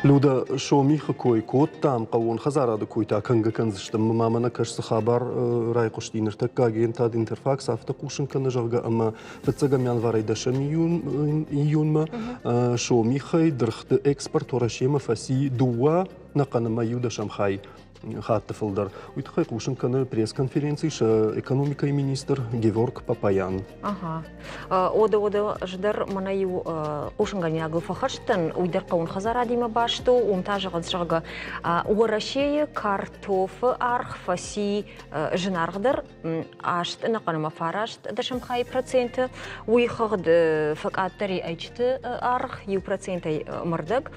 لودا شومي خكوي كوت تام قوون خزارة دكوي تا كنغ كنزشتم ما منا كش خبر راي قشتي نرتكا جين تاد انترفاكس افتقوشن كنجرغا اما فتسغا ميان فاري دشم يون ما شومي خي درخت اكسبرت ورشيما فاسي دوا نقن ما يودشم خاي خات فلدر ويتخيق وشن كان пресс-конференции экономика и министр Геворг Папаян. Ага. Ода ждар манаю ушнгани агыл фахаштан уйдар каун хазара дима башту умтажыгын шага урашее картоф арх фаси жнаргдар ашт нақанма фарашт дашам хай процент уйхагд факаттари айчты арх ю процентай мырдаг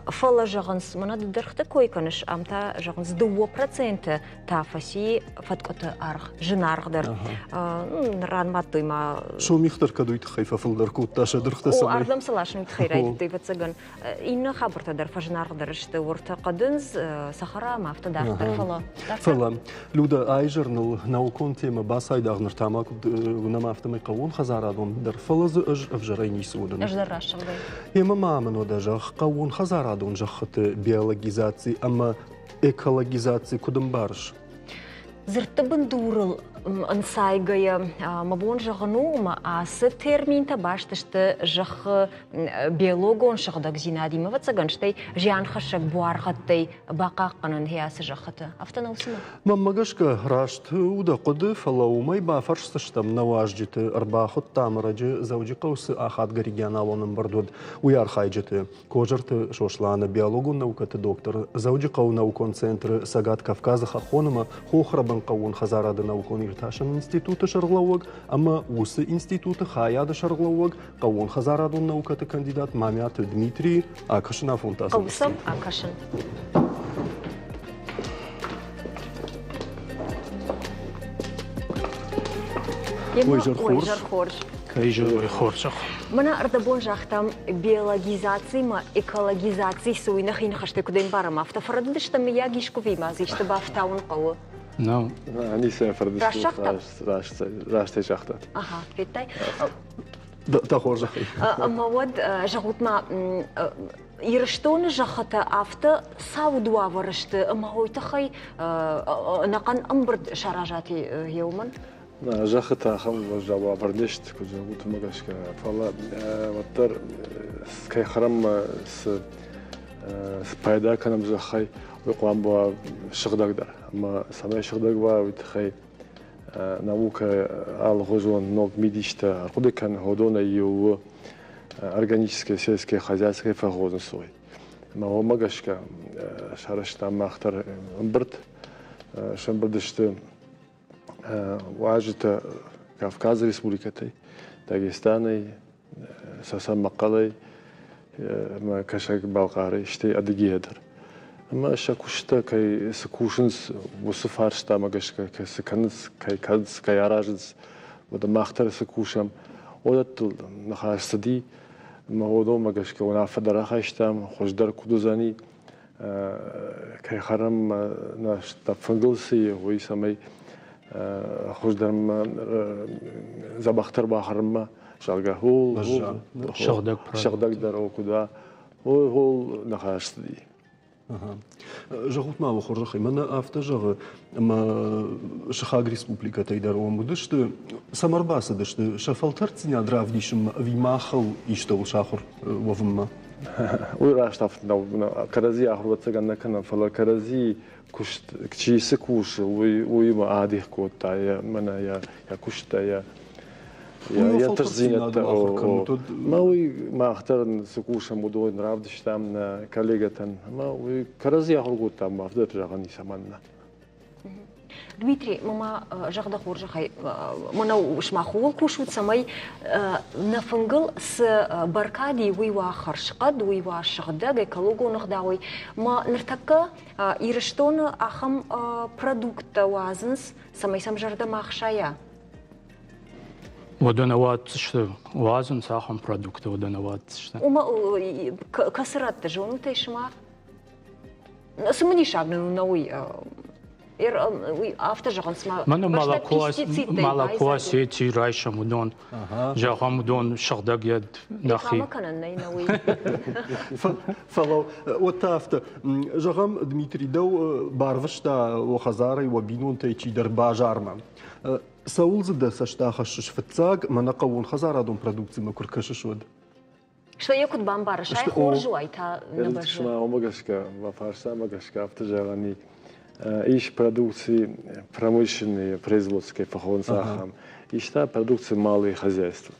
фала жагынс манад дырхты койканыш амта жагынс 2% тафаси фаткота арх жнаргдар ран матыма شو ميختر كدويت خايفة فلدر كوت تاشا درخت سمي وأردم صلاش نتخيري تي بتسجن إنه خبر تدر فجنار درشت ورتقدنز صخرة ما فتدار فلا فلا لودا أي جرنال ناوكون تيما باساي داغنر تاماك ونما فتمي قوون خزارادون در فلز أفجريني سودن أجدر راشق يما ما منو داجخ قوون خزارادون جخت بيولوجيزاتي أما экологизации кудым барыш. Зыртыбын дурыл ансайгая мабон жагнума асы терминта баштышты жах биологон шагдаг зинадима вацаганштай жан хашак буаргаттай бакакканын хясы жахаты автонаусыма маммагашка рашт уда куды фалаумай бафарштыштам наважжиты арбахот тамараджы зауджи каусы ахат регионалонын бардуд уяр хайджыты кожырты шошланы биологон наукаты доктор зауджи кау наукон центры сагат Кавказа хахоныма хохрабан каун хазарады наукон Ташан институты шарлауг, ама усы институты хаяды шарлауг, каун хазарадун наукаты кандидат Мамят Дмитрий Акашин Афонтас. Каусам Акашин. Ой, жархорш. Кайжой хоршах. Мана ардабон жахтам биологизации ма экологизации суйнах ин хаште куден барам автофарадыш там я гишкови мазишты бафтаун кау. No. أنا سافر راش تجاهته. Ага, فيتاي. تخور جخي. مواد جغوت ما يرشتون جخته أفت ساودوا ورشت ما هو تخي نقن أمبرد شراجاتي يوما. جخته خم جواب بردشت كذا قلت ما قاش فلا وتر كي خرم سبايدا كان مزخي ويقوم بشغل أقدر أما سامي شغل أقدر ويتخي ناموك الغزوان نوع ميديشتا قد كان هودونا يو органические сельские хозяйства фагозн сой. ما هو ما قاش شارشتا ما اختار برد شن بردشت واجت كافكاز ريسبوليكتي داغستاني ساسا مقالي ما كشك بالقاري اشتي ادغيدر اما شكوشتا كاي سكوشنز وسفارشتا ما قاش كسكنز كاي كادز كاي аражز ودا ماختر سكوشم ودت نخاستدي ما هو دو ما قاش كونا فدرا خاشتام خوشدر كودوزاني كاي خرم ناش تفنجلسي هو سمي خوشدرم زبختر باخرم شالغا هو شغدك درو كدا هو نخاستدي جغوت ما وخرجخي منا افتجغ ما شخاغ ريسبوبليكا تيدارو مدشت سمرباس دشت شفلترتنيا درافديشم ويماخل يشتول شاخر وفما ويراشتاف نو كرازي اخر وتسغنا كنا فلا كرازي كشت كشي سكوش ويما عادي كوتا يا منا يا كشتا يا ترزينة ما وي ما اختار سكوش مدو نرافدش تامنا كوليغتن ما وي كرازي اخر كوتا ما فدت جاغني سمنا دميتري ماما جاغدا خورجا خاي منا وش ماخول كوشوت سماي نفنجل س بركادي وي واخرش قد وي واشغدا كالوغو نخداوي ما نرتكا يرشتون اخم برودكت وازنس سماي سمجردا ماخشايا ودنوات что وازن ساخن продукты ودنوات что وما كسرت جونو تيشما سمني شاغنو نوي Автор жағын сма. Мана молоко сети райша мудон. Жаға мудон шағдаг ед нахи. فلو وتافت جغم دميتري دو بارفشتا وخزاري وبينون تيجي در باجارما ساول زد سشتا خشش فتاق منقون خزارة دون برودكتي ما كركش ود Что я куда бамбара, шай хоржу айта на баже. Шма омагашка, вафарса омагашка автожалани. Ищ продукции промышленные, производственные по цехам. Ищ та продукции малые хозяйства,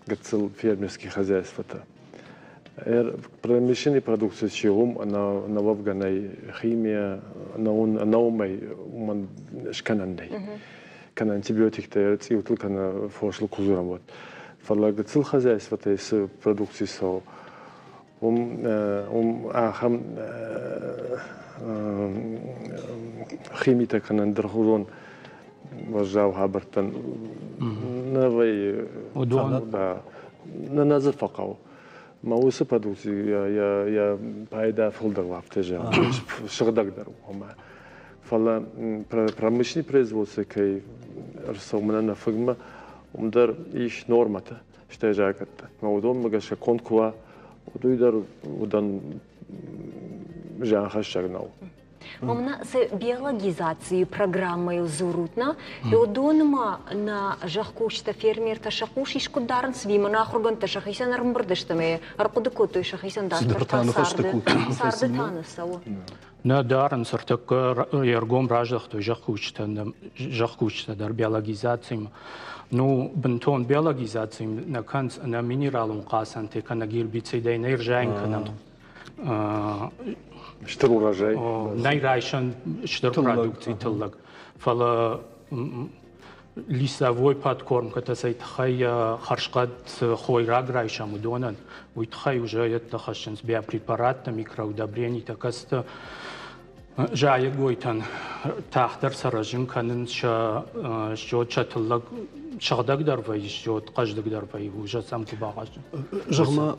как фермерские хозяйства-то. Промышленные продукции чего на вовганой химия, на умей, man шкананной. Кан антибиотик-то только на фошлу кузурам вот. فالله цел хозяйства то есть продукции со ахам химия так на дрхурон вожал хабартан новый да на назафакау ما هو продукции я пайда фолдер ваптежа шагдагдар هما فالله промышленное производство кей рсомна на фигма умдар иш нормата что жакатта маудон магаша конкуа удуйдар удан жахашагнау Мамна се биологизации программой зурутна и удонма на жахкушта фермер та шахуш ишку дарн свима на хурган та шахисан армбардыштаме арпудыкоту шахисан сарды танысау На дарн сартак яргом раждахту жахкушта дар биологизациям. Ну, бентон биологизациям на канц на минералум қасан тека на гербицидей на иржаинка на Штыр урожай. Найрайшан штыр продукции тыллаг. Фала лисовой подкормка, то есть хай харшкат хойраг райша мудонан. Уйт хай уже это хашен с биопрепаратами, микроудобрений, так аста жая гойтан тахтар саражин канын что чатыллаг شغدك درفاي شوت قجدك درفاي وجا سام كباغاش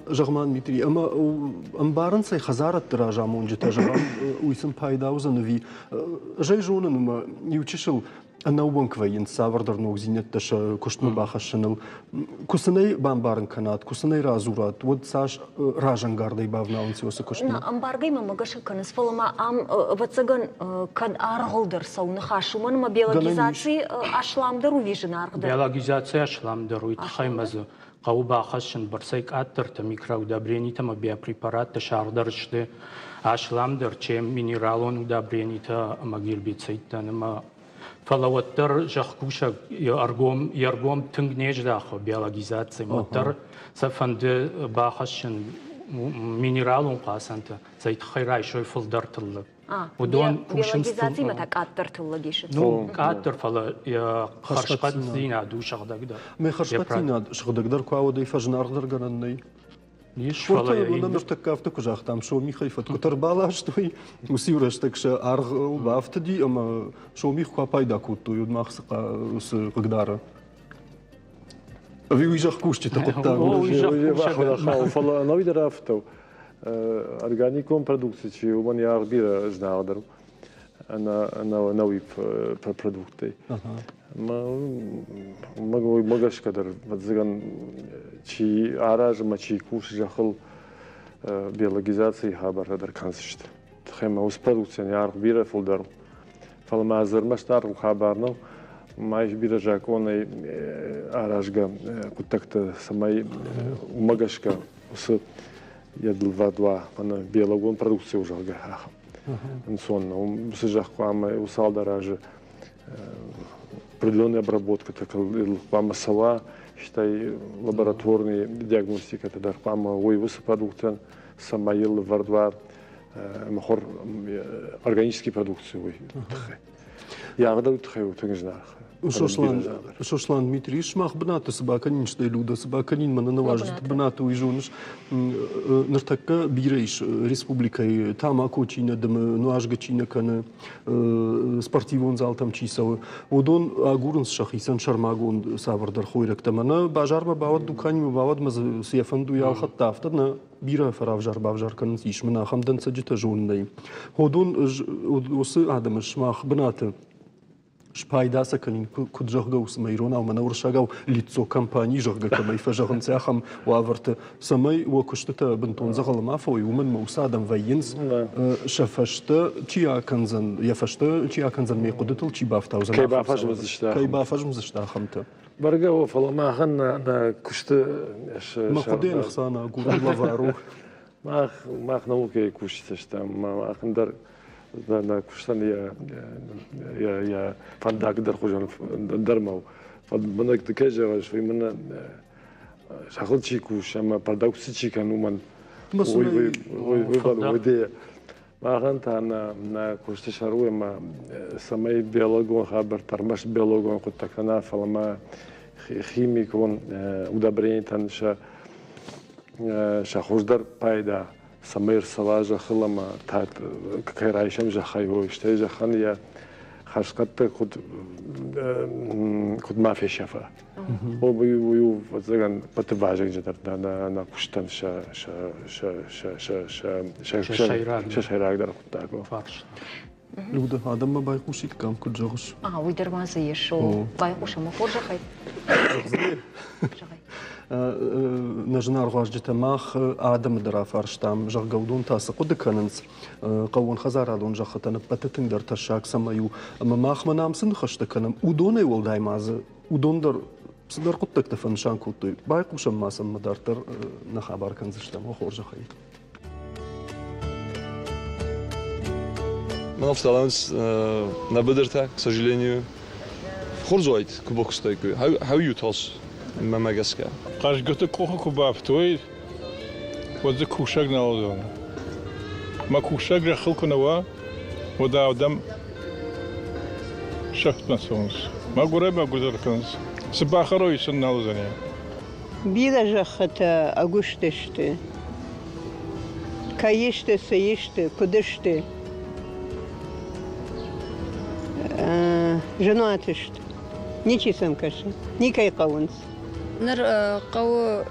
جغمان ميتري اما بارن سي خزارت دراجا مونجي تجرا ويسم بايدا وزنوي جاي جونن يوتشل أنا وبنكوين سافر نوك زينة تش كشت مباخشنل كسناي بامبارن كنات كسناي رازورات ود ساش راجن غاردي بافنا ونسيوس كشت نا امبارغي ما مغش كنس فلما ام واتسغن كان ارغلدر سو نخاشуман ما биологизации ашламдыр увижен аргды биологизация ашламдыр уйт хаймазы قوباخشن برسيك أتر تميكروودابريني تما биопрепарат تشاردرشته ашламдыр чем минералон удобрени та магирбицит тема فلوتر جخكوشة يرقوم تنجنيج داخل биологизация متر سفند باخشن минералون قاسنت زيت خيراي شوي فلدر تلق ودون биологизация ما تقدر تلقيش نو قدر فلا يا خرشقت زينة دو شغدك ده ما خرشقت زينة شغدك در كواودي فجنار در جرنني ليش فلا فلا أنا مشتكافتك وجاختم شو مي خيفت كتر بالاش توي وسيورشتك ش أرغ بافتدي أما شو مي خوا بايدا كوتو يود ما خسق قدارة أبي ويجاخ كوشتي تقطع فلا نوي درافتو органиком продукции чего у меня арбира знал дару أنا نوي продукты ما могаш кадар мадзган чи араж ма чи куш жахыл биологизации хабар дар кансишт тхема ус продукция не арбира фулдар фалма азырмаш тар хабарно майш бира жаконы аражга кутакта самай магашка ус يدل أنا بيلاقون برودكسي وجاها إنسان وسجح قام وصل درجة определенная обработка так قام سوا شتاي лабораторные диагностика تدار قام ويوس продукты самаил вардвар مخور органические продукции وي я غدا تخيو تنجنا Шошлан Дмитрий шмах бната собаканин что люда собаканин мана наважит бната уйжунш нартакка бирейш республикой там акочина дем нуажгачина кана спортивон зал там чисау одон агурнс шахисан шармагон савардар хойрак тамана бажарба бавад дукани бавад маз сефанду ял хаттафта на бира фаравжар бавжар канс ишмана хамдан саджита жундай одон осы адам шмах бната Шпайда саканин куджахга усмайрона у манавр шагав лицо компании жахга камай фажаган цахам ваверт самай вакуштата бентон загалма фой умен маусадам вайенс шафашта чия канзан яфашта чия канзан мекудатл чи бафтаузан кай бафажм зашта хамта برجع وفلا ما أنا كشت ما خدين خسانة أقول لافارو ما نوكي كشت شتا ما خندر na kushtan ja vandaag daar gewoon dermau van ben ik de keizer was we men zagelt chikus maar pardauk chikan uman we de maar gaan na kushte sharu ma samay biologon haber tarmash biologon kutakana falma химикон удобрениятан шахождар пайда самир салажа хылама тат кайрайшам жахайо ishte жахан я хашкатта куд мафия шафа обу возган патважен жатар на куштан шайраг дар кутаго фарш Люда адам ма байхушит кам куджогуш уйдермазы ешо байхуша ма форжахай نجنار غاجت ماخ آدم درا فرشتام جا جودون تاس قد كننس قوون خزار دون جا ختن بتتن در تشاك سمايو أما ماخ منام سن خشت كنم ودون يول داي ماز ودون در صدر قد تكتفن شان كوتي بايقو شم ما سم دارتر نخبر كنزشتم وخرج خي Man Talents на бедерта, к сожалению, хорзуайт кубок стойку. How you toss мамагаска. Каш гото коха кубав той. Вот за кушак налозон. Ма кушак рахил конава. Вода адам шахт насонс. Ма гуреб ма гузарканс. Сбахарой сон налозане. Бида жахата агуштеште. Каеште сееште кудеште. جنواتشت نيشي سمكش نيكاي قاونس نر قو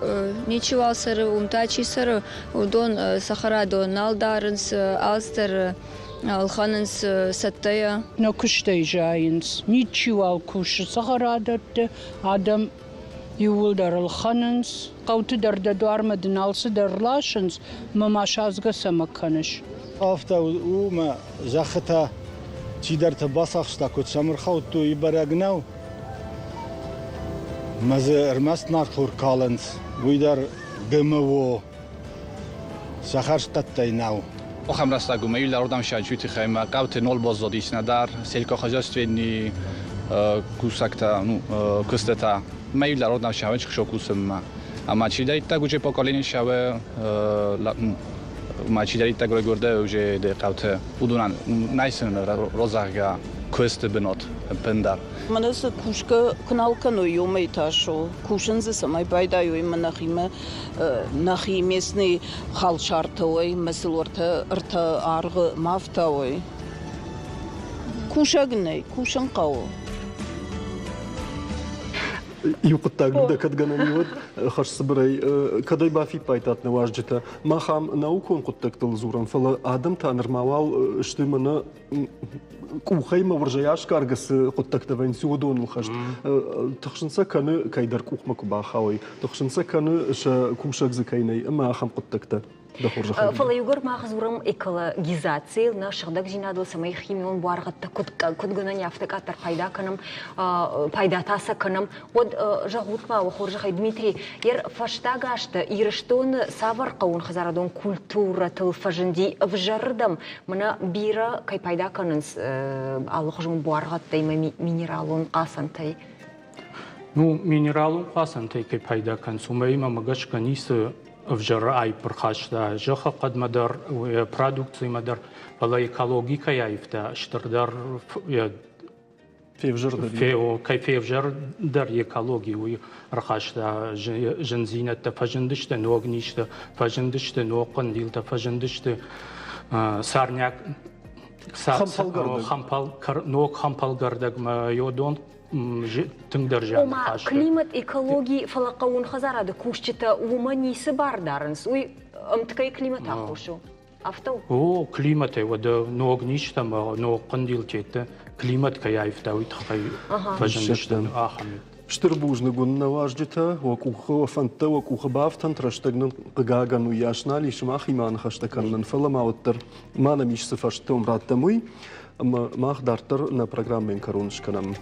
نيشوال سر ومتاشي سر ودون سخرا دون نالدارنس آلستر الخاننس ستايا نكشتي جاينس نيشوال كوش سخرا دت آدم يول در الخاننس قوت در دوار مدنالس در لاشنس مماشازغ سمكنش آفتا وما زختا چی در تباسخ شتا کد سمر خود تو ایبرگناو مزه ارمست نارخور کالنس وی در گمو سخرش تتای ناو آخم راستا گومی لردم شجوتی خیمه قوت نول بازدادیس ندار سیلکا خجاست وینی کوسکتا کستتا میل لردم شوچ خشوکوسم اما چی دارید تا گوچه پاکالین شوه ما چی دارید تا گرده وجه دقیقه بدونن نیستن روزگار کوست بنات پندار من از کوشک کنال کنویو میتاشو کوشن ز سمای پایدایوی من نخیمیسنی خال شارتوی مثل ورت آرغ مافتاوی کوشک نه کوشن قاو يقطع جدا كتجنا نيود خش صبري كده يبقى في بايتات نواجدته ما خام ناوكون قطك تلزورن فلا آدم تانر ماوال اشتمنا كوخيمة ورجياش كارجس قطك تبين سودون الخش تخشنسا كان كيدر كوخ مكوبا خاوي تخشنسا كان كوشك زكيني اما خام قطك ته فلا يقول ما خزورم إكологизации наших дагжинадо самой химион буаргатта кудгана нефтек атар пайда канам пайда таса канам вот жагутма вахоржа хай Дмитрий ер фаштагашта ирштон савар каун хазарадон культура тылфажинди вжардам мына бира кай пайда кананс алхожун буаргатта има минералон касантай ну минералон касантай кай пайда кан сумай мамагаш канис вжарай прхашта жаха قد مدار продукции مدار فلا экологика яифта штардар كيف جر در إيكولوجي ويرخاشتا جنزينة فجندشتا نوغنيشتا فجندشتا نوقن ديلتا فجندشتا سارنياك خمپل گردگ ما يودون تندر جان وما كلمة إيكولوجي فلقون خزارة كوشتا وما نيس باردارنس وي أمتكي كلمة أخوشو أفتو о климате вода ногништа ма ногкын дилчетте климат каяйфта уйтхай фажындышты ахами Штырбужны гунна важджита, вакуха фанта, вакуха бафтан, траштагнан гаган уяшнали, шмах иман хаштаканнан фаламауттер, мана мишсы фаштом раттамуй, мах дартер на программе каруншканам.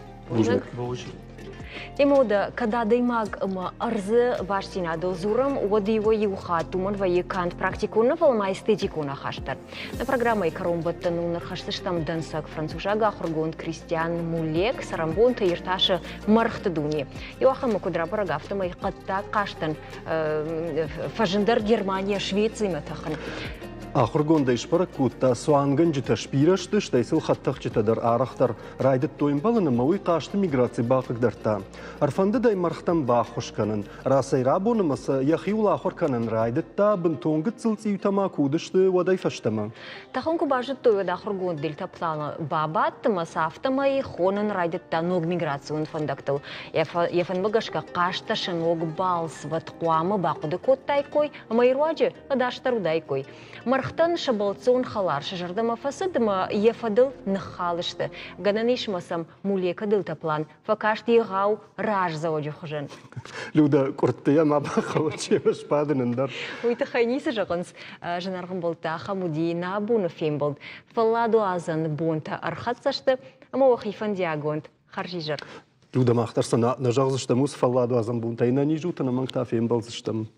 Темода, когда даймаг арзы баштина до зурам, води его юхатуман ваекант практикуна фалма эстетикуна хаштар. На программе карумбаттану нархаштыштам дансак францужага хургонд Кристиан Мулек сарамбонта ирташа мархтадуни. Йохама кудра парагафтама и катта каштан фажендар Германия Швеция матахан. Ахыргонда ишпаракутта суанган жита шпирашты, штайсыл хаттахчита дар арахтар райдет тоймбалыны мауи кашты миграции бақыгдарта. Арфанды дай мархтан бақушканын, расай рабоны маса яхиула ахорканын райдетта бынтонгы цылци ютама кудышты вадай фаштама. Тахонку бажет той да ахыргонд дельта плана бабат масафтама и хонын райдетта ног миграцион фандактыл. Ефан багашка кашта шаног балс ваткуама бақуды коттайкой, майруаджи адаштару дайкой. Мархтан шабалцон халар шажардама фасадама ефадыл нахалышты. Гананиш масам мулека дылта план. Факашти гау раж заводжу хожен. Люда курттыя мабахала чеваш падынындар. Уйта хайнисы жағынс жанарғын болта хамуди набуны фем болд. Фалладу азан бонта архатсашты, ама уахифан диагонт харжижар. Люда махтарса на жағзыштамус фалладу азан бунтайна нижута на мангта фем болзыштам.